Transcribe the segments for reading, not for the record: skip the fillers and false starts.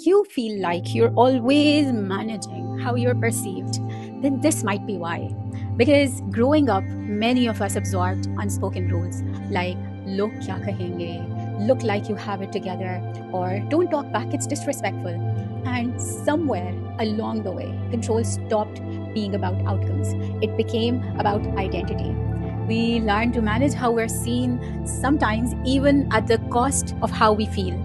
You feel like you're always managing how you're perceived, then this might be why. Because growing up, many of us absorbed unspoken rules like log kya kahenge, look like you have it together, or don't talk back, it's disrespectful. And somewhere along the way, control stopped being about outcomes. It became about identity. We learn to manage how we're seen, sometimes even at the cost of how we feel.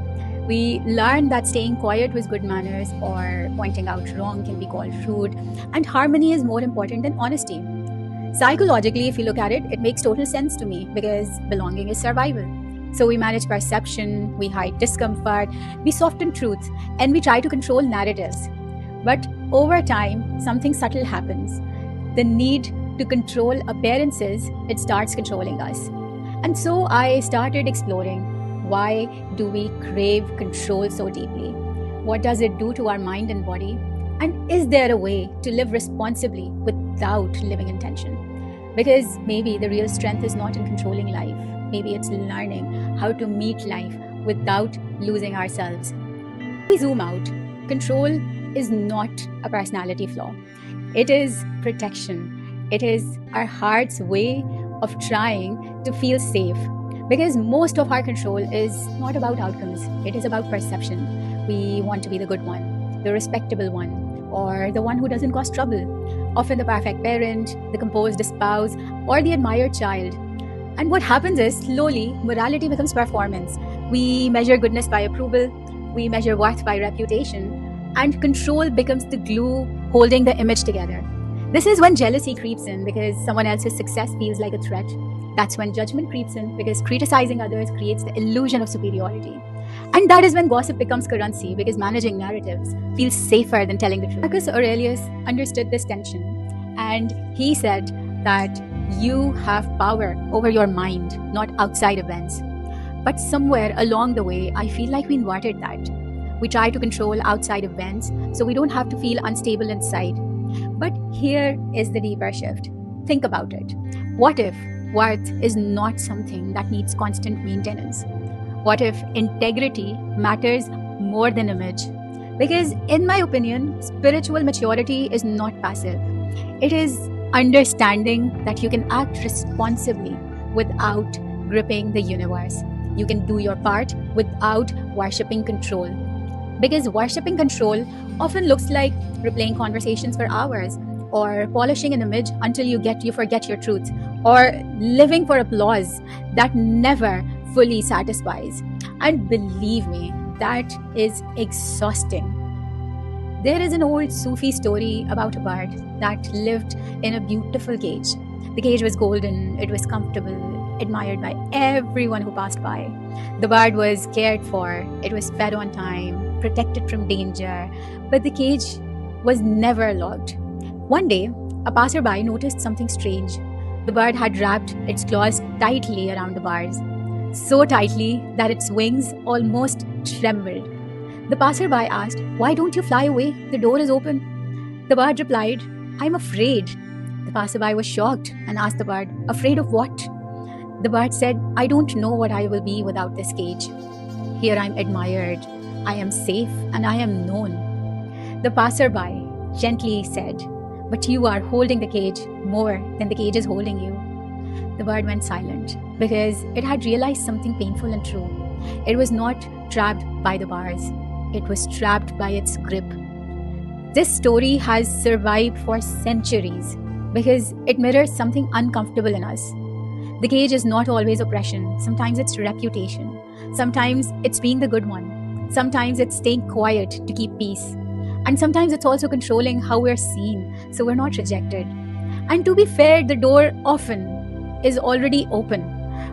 We learned that staying quiet was good manners, or pointing out wrong can be called rude, and harmony is more important than honesty. Psychologically, if you look at it, it makes total sense to me because belonging is survival. So we manage perception, we hide discomfort, we soften truth, and we try to control narratives. But over time, something subtle happens. The need to control appearances, it starts controlling us. And so I started exploring, why do we crave control so deeply? What does it do to our mind and body? And is there a way to live responsibly without living in tension? Because maybe the real strength is not in controlling life. Maybe it's learning how to meet life without losing ourselves. We zoom out. Control is not a personality flaw. It is protection. It is our heart's way of trying to feel safe. Because most of our control is not about outcomes, it is about perception. We want to be the good one, the respectable one, or the one who doesn't cause trouble. Often the perfect parent, the composed spouse, or the admired child. And what happens is, slowly, morality becomes performance. We measure goodness by approval, we measure worth by reputation, and control becomes the glue holding the image together. This is when jealousy creeps in because someone else's success feels like a threat. That's when judgment creeps in because criticizing others creates the illusion of superiority. And that is when gossip becomes currency because managing narratives feels safer than telling the truth. Marcus Aurelius understood this tension, and he said that you have power over your mind, not outside events. But somewhere along the way, I feel like we inverted that. We try to control outside events so we don't have to feel unstable inside. But here is the deeper shift. Think about it. What if worth is not something that needs constant maintenance? What if integrity matters more than image? Because, in my opinion, spiritual maturity is not passive. It is understanding that you can act responsibly without gripping the universe. You can do your part without worshipping control. Because worshipping control often looks like replaying conversations for hours, or polishing an image until you forget your truth, or living for applause that never fully satisfies. And believe me, that is exhausting. There is an old Sufi story about a bird that lived in a beautiful cage. The cage was golden, it was comfortable, admired by everyone who passed by. The bird was cared for, it was fed on time, protected from danger, but the cage was never locked. One day, a passerby noticed something strange. The bird had wrapped its claws tightly around the bars, so tightly that its wings almost trembled. The passerby asked, "Why don't you fly away? The door is open." The bird replied, "I'm afraid." The passerby was shocked and asked the bird, "Afraid of what?" The bird said, "I don't know what I will be without this cage. Here I'm admired, I am safe, and I am known." The passerby gently said, "But you are holding the cage more than the cage is holding you." The bird went silent because it had realized something painful and true. It was not trapped by the bars, it was trapped by its grip. This story has survived for centuries because it mirrors something uncomfortable in us. The cage is not always oppression, sometimes it's reputation, sometimes it's being the good one, sometimes it's staying quiet to keep peace. And sometimes it's also controlling how we're seen so we're not rejected. And to be fair, the door often is already open.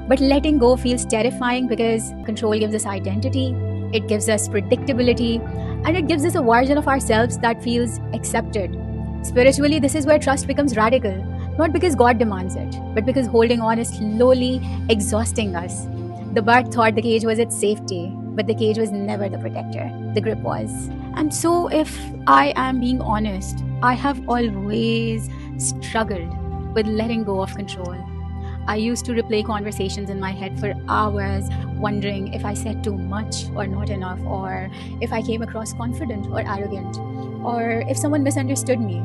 But letting go feels terrifying because control gives us identity, it gives us predictability, and it gives us a version of ourselves that feels accepted. Spiritually, this is where trust becomes radical, not because God demands it, but because holding on is slowly exhausting us. The bird thought the cage was its safety, but the cage was never the protector, the grip was. And so, if I am being honest, I have always struggled with letting go of control. I used to replay conversations in my head for hours, wondering if I said too much or not enough, or if I came across confident or arrogant, or if someone misunderstood me.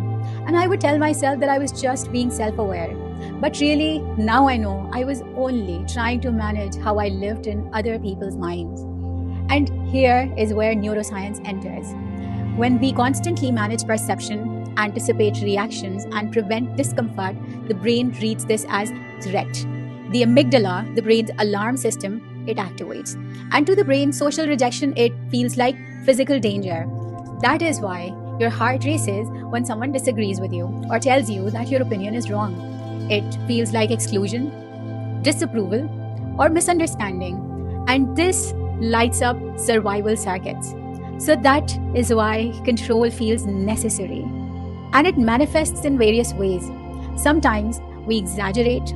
And I would tell myself that I was just being self aware. But really, now I know I was only trying to manage how I lived in other people's minds. And here is where neuroscience enters. When we constantly manage perception, anticipate reactions, and prevent discomfort, the brain reads this as threat. The amygdala, the brain's alarm system, it activates. And to the brain, social rejection, it feels like physical danger. That is why your heart races when someone disagrees with you or tells you that your opinion is wrong. It feels like exclusion, disapproval, or misunderstanding. And this lights up survival circuits. So that is why control feels necessary. And it manifests in various ways. Sometimes we exaggerate,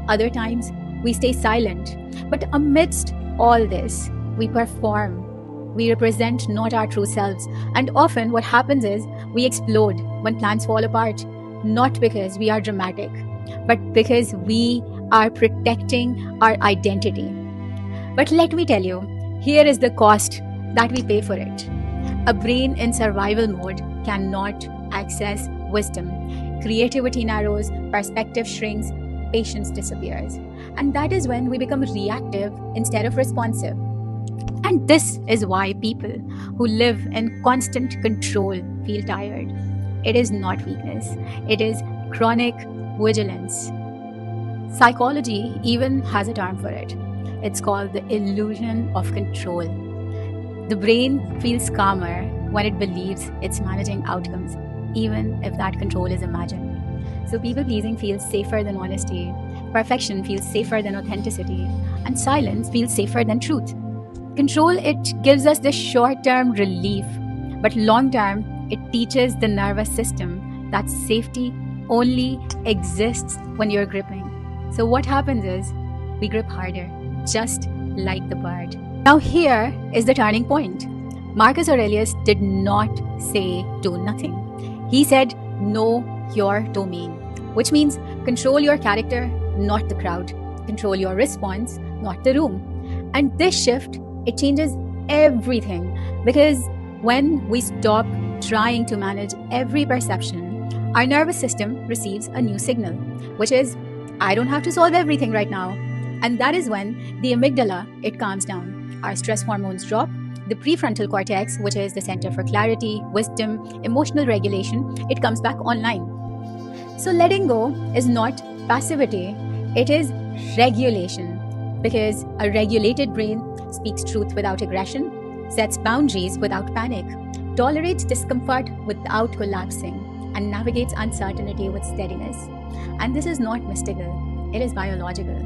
other times we stay silent. But amidst all this, we perform. We represent not our true selves. And often what happens is we explode when plans fall apart, not because we are dramatic, but because we are protecting our identity. But let me tell you, here is the cost that we pay for it. A brain in survival mode cannot access wisdom. Creativity narrows, perspective shrinks, patience disappears. And that is when we become reactive instead of responsive. And this is why people who live in constant control feel tired. It is not weakness, it is chronic vigilance. Psychology even has a term for it. It's called the illusion of control. The brain feels calmer when it believes it's managing outcomes, even if that control is imagined. So people pleasing feels safer than honesty, perfection feels safer than authenticity, and silence feels safer than truth. Control, it gives us this short-term relief, but long-term, it teaches the nervous system that safety only exists when you're gripping. So what happens is, we grip harder, just like the bird. Now here is the turning point. Marcus Aurelius did not say do nothing. He said know your domain, which means control your character, not the crowd. Control your response, not the room. And this shift, it changes everything, because when we stop trying to manage every perception, our nervous system receives a new signal, which is, I don't have to solve everything right now. And that is when the amygdala, it calms down. Our stress hormones drop. The prefrontal cortex, which is the center for clarity, wisdom, emotional regulation, it comes back online. So letting go is not passivity, it is regulation. Because a regulated brain speaks truth without aggression, sets boundaries without panic, tolerates discomfort without collapsing, and navigates uncertainty with steadiness. And this is not mystical, it is biological.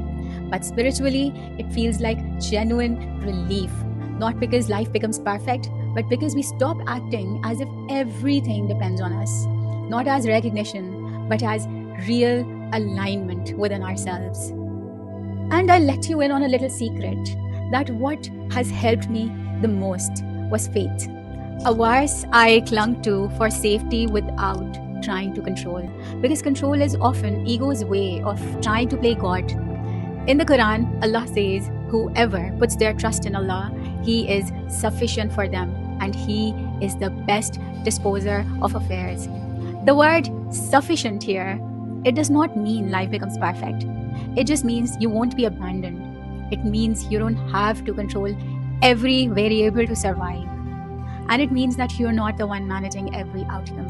But spiritually, it feels like genuine relief. Not because life becomes perfect, but because we stop acting as if everything depends on us. Not as recognition, but as real alignment within ourselves. And I'll let you in on a little secret that what has helped me the most was faith. A verse I clung to for safety without trying to control. Because control is often ego's way of trying to play God. In the Quran, Allah says, whoever puts their trust in Allah, He is sufficient for them and He is the best disposer of affairs. The word sufficient here, it does not mean life becomes perfect. It just means you won't be abandoned. It means you don't have to control every variable to survive. And it means that you're not the one managing every outcome.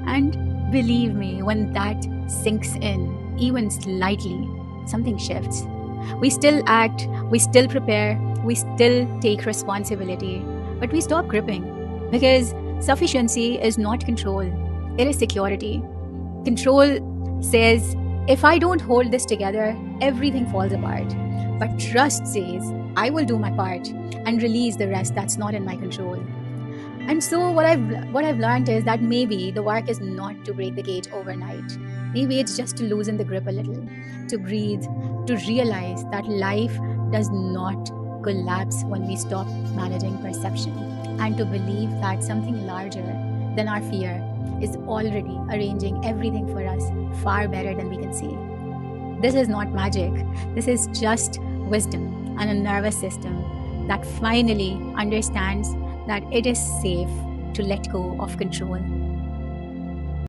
And believe me, when that sinks in, even slightly, something shifts. We still act, we still prepare, we still take responsibility, but we stop gripping. Because sufficiency is not control, it is security. Control says, if I don't hold this together, everything falls apart. But trust says, I will do my part and release the rest that's not in my control. And so what I've learned is that maybe the work is not to break the cage overnight. Maybe it's just to loosen the grip a little, to breathe, to realize that life does not collapse when we stop managing perception, and to believe that something larger than our fear is already arranging everything for us far better than we can see. This is not magic. This is just wisdom and a nervous system that finally understands that it is safe to let go of control.